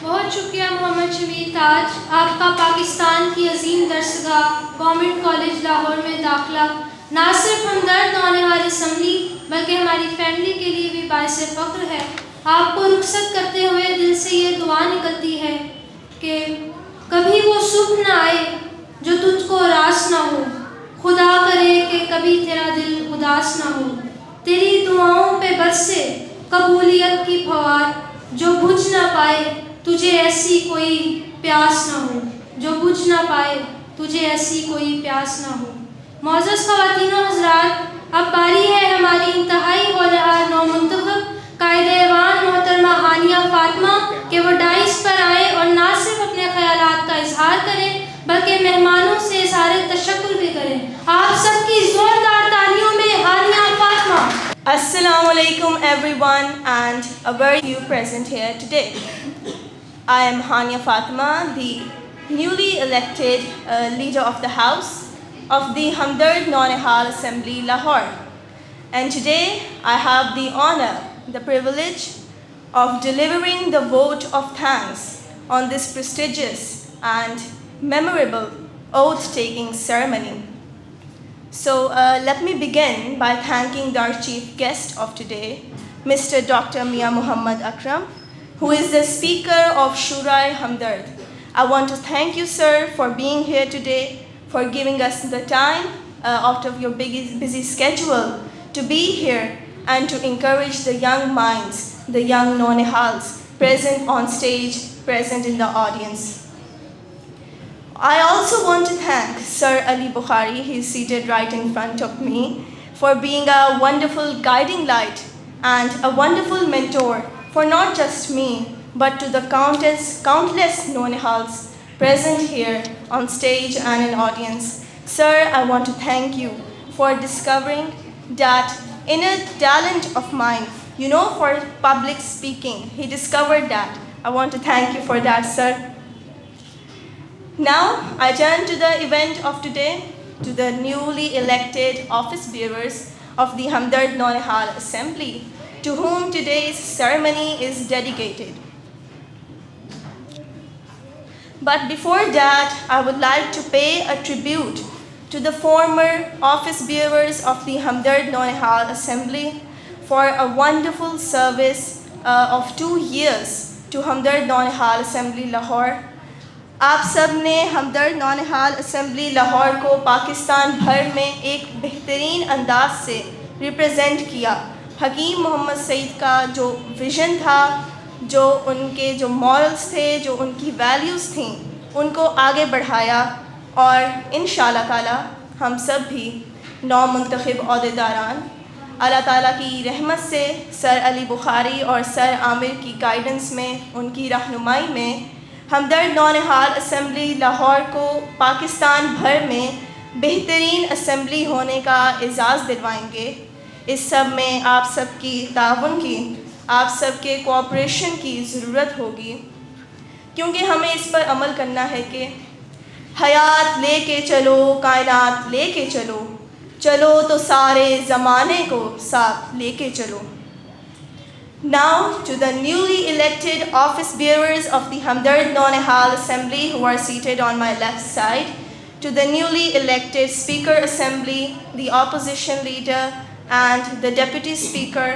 بہت شکریہ محمد شبیر تاج، آپ کا پاکستان کی عظیم درسگاہ گورنمنٹ کالج لاہور میں داخلہ نہ صرف ہمدرد نونہال اسمبلی بلکہ ہماری فیملی کے لیے بھی باعث فخر ہے۔ آپ کو رخصت کرتے ہوئے دل سے یہ دعا نکلتی ہے کہ کبھی وہ صبح نہ آئے جو تجھ کو راس نہ ہو، خدا کرے کہ کبھی تیرا دل اداس نہ ہو، تیری دعاؤں پہ برسے قبولیت کی فوار، جو بجھ نہ پائے تجھے ایسی کوئی پیاس نہ ہو، جو بجھ نہ پائے تجھے ایسی کوئی پیاس نہ ہو۔ معزز خواتین و حضرات، اب باری ہے ہماری انتہائی ہونہار نو منتخب قائد ایوان محترمہ ہانیہ فاطمہ کہ وہ ڈائس پر آئیں اور نہ صرف اپنے خیالات کا اظہار کریں بلکہ مہمانوں سے اظہار تشکر بھی کریں۔ آپ سب کی زوردار تالیوں میں Hania Fatima. Assalamu alaikum everyone and a very few present here today. I am Hania Fatima, the newly elected leader of the House of the Hamdard Nonehal Assembly, Lahore. And today I have the honor, the privilege of delivering the vote of thanks on this prestigious and memorable oath-taking ceremony. So let me begin by thanking our chief guest of today, Mr. Dr. Mia Muhammad Akram, who is the Speaker of Shura-e Hamdard. I want to thank you, sir, for being here today, for giving us the time out of your busy schedule to be here and to encourage the young minds, the young Nonehals present on stage, present in the audience. I also want to thank Sir Ali Bukhari, he is seated right in front of me, for being a wonderful guiding light and a wonderful mentor for not just me, but to the countless Nonehals present here on stage and in audience. Sir, I want to thank you for discovering that inner talent of mine, for public speaking. He discovered that. I want to thank you for that, sir. Now, I turn to the event of today, to the newly elected office bearers of the Hamdard Nonehal Assembly, to whom today's ceremony is dedicated. But before that, I would like to pay a tribute to the former office bearers of the Hamdard Nonehal Assembly for a wonderful service of 2 years to Hamdard Nonehal Assembly, Lahore. آپ سب نے ہمدرد نونہال assembly Lahore کو پاکستان بھر میں ایک بہترین انداز سے represent کیا۔ حکیم محمد سعید کا جو ویژن تھا، جو ان کے جو مورلز تھے، جو ان کی ویلیوز تھیں، ان کو آگے بڑھایا، اور انشاءاللہ تعالی ہم سب بھی نو منتخب عہدیداران اللہ تعالیٰ کی رحمت سے سر علی بخاری اور سر عامر کی گائیڈنس میں، ان کی رہنمائی میں ہمدرد نونہال اسمبلی لاہور کو پاکستان بھر میں بہترین اسمبلی ہونے کا اعزاز دلوائیں گے۔ اس سب میں آپ سب کی تعاون کی، آپ سب کے کوآپریشن کی ضرورت ہوگی، کیونکہ ہمیں اس پر عمل کرنا ہے کہ حیات لے کے چلو، کائنات لے کے چلو، چلو تو سارے زمانے کو ساتھ لے کے چلو۔ Now to the newly elected office bearers of the Hamdard Nonehal Assembly who are seated on my left side, to the newly elected Speaker Assembly, the opposition leader and the Deputy Speaker,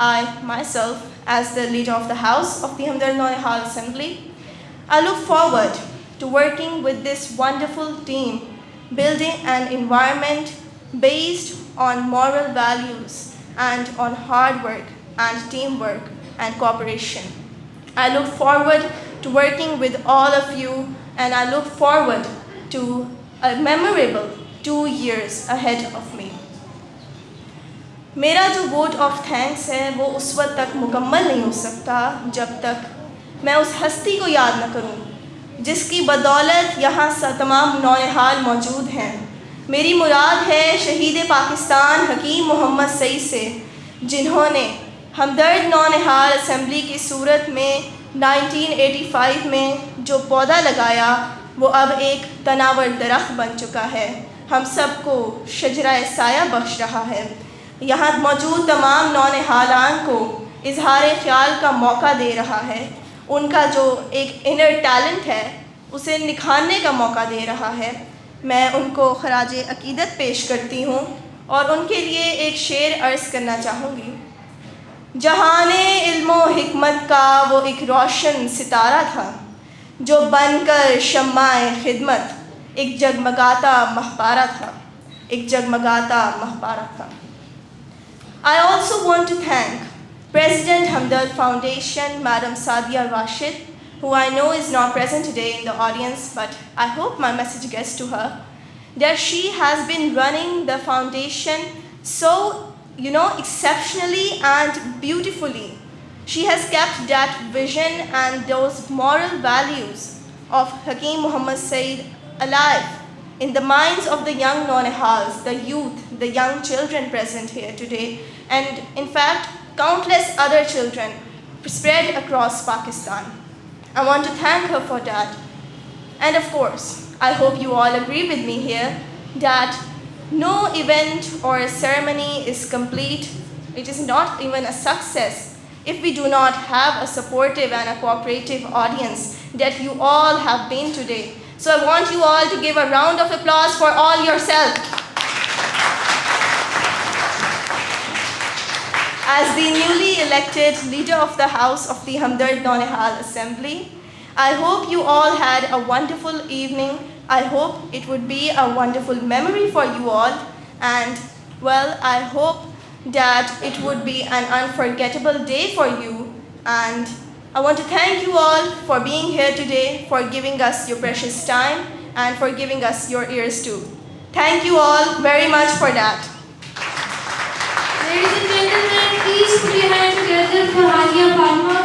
I myself as the leader of the House of the Hamdard Nonehal Assembly, I look forward to working with this wonderful team, building an environment based on moral values and on hard work and teamwork and cooperation. I look forward to working with all of you, and I look forward to a memorable 2 years ahead of me. میرا جو vote of thanks ہے وہ اس وقت تک مکمل نہیں ہو سکتا جب تک میں اس ہستی کو یاد نہ کروں جس کی بدولت یہاں تمام نونہال موجود ہیں۔ میری مراد ہے شہید پاکستان حکیم محمد سعید سے، جنہوں نے ہمدرد نونہال اسمبلی کی صورت میں 1985 میں جو پودا لگایا وہ اب ایک تناور درخت بن چکا ہے، ہم سب کو شجرہ سایہ بخش رہا ہے، یہاں موجود تمام نونہالان کو اظہار خیال کا موقع دے رہا ہے، ان کا جو ایک انر ٹیلنٹ ہے اسے نکھارنے کا موقع دے رہا ہے. میں ان کو خراج عقیدت پیش کرتی ہوں اور ان کے لیے ایک شعر عرض کرنا چاہوں گی. جہان علم و حکمت کا وہ ایک روشن ستارہ تھا جو بن کر شمع خدمت ایک جگمگاتا مہپارہ تھا. I also want to thank President Hamdard Foundation, Madam Sadia Rashid, who I know is not present today in the audience, but I hope my message gets to her, that she has been running the foundation so, exceptionally and beautifully. She has kept that vision and those moral values of Hakeem Muhammad Saeed alive in the minds of the young Naunihals, the youth, the young children present here today, and in fact, countless other children spread across Pakistan. I want to thank her for that. And of course, I hope you all agree with me here that no event or ceremony is complete. It is not even a success if we do not have a supportive and a cooperative audience that you all have been today. So I want you all to give a round of applause for all yourself. As the newly elected leader of the House of the Hamdard Naunihal Assembly, I hope you all had a wonderful evening. I hope it would be a wonderful memory for you all. And, well, I hope that it would be an unforgettable day for you. And I want to thank you all for being here today, for giving us your precious time, and for giving us your ears too. Thank you all very much for that. Ladies and gentlemen, please put your hands together for Halia Palmer.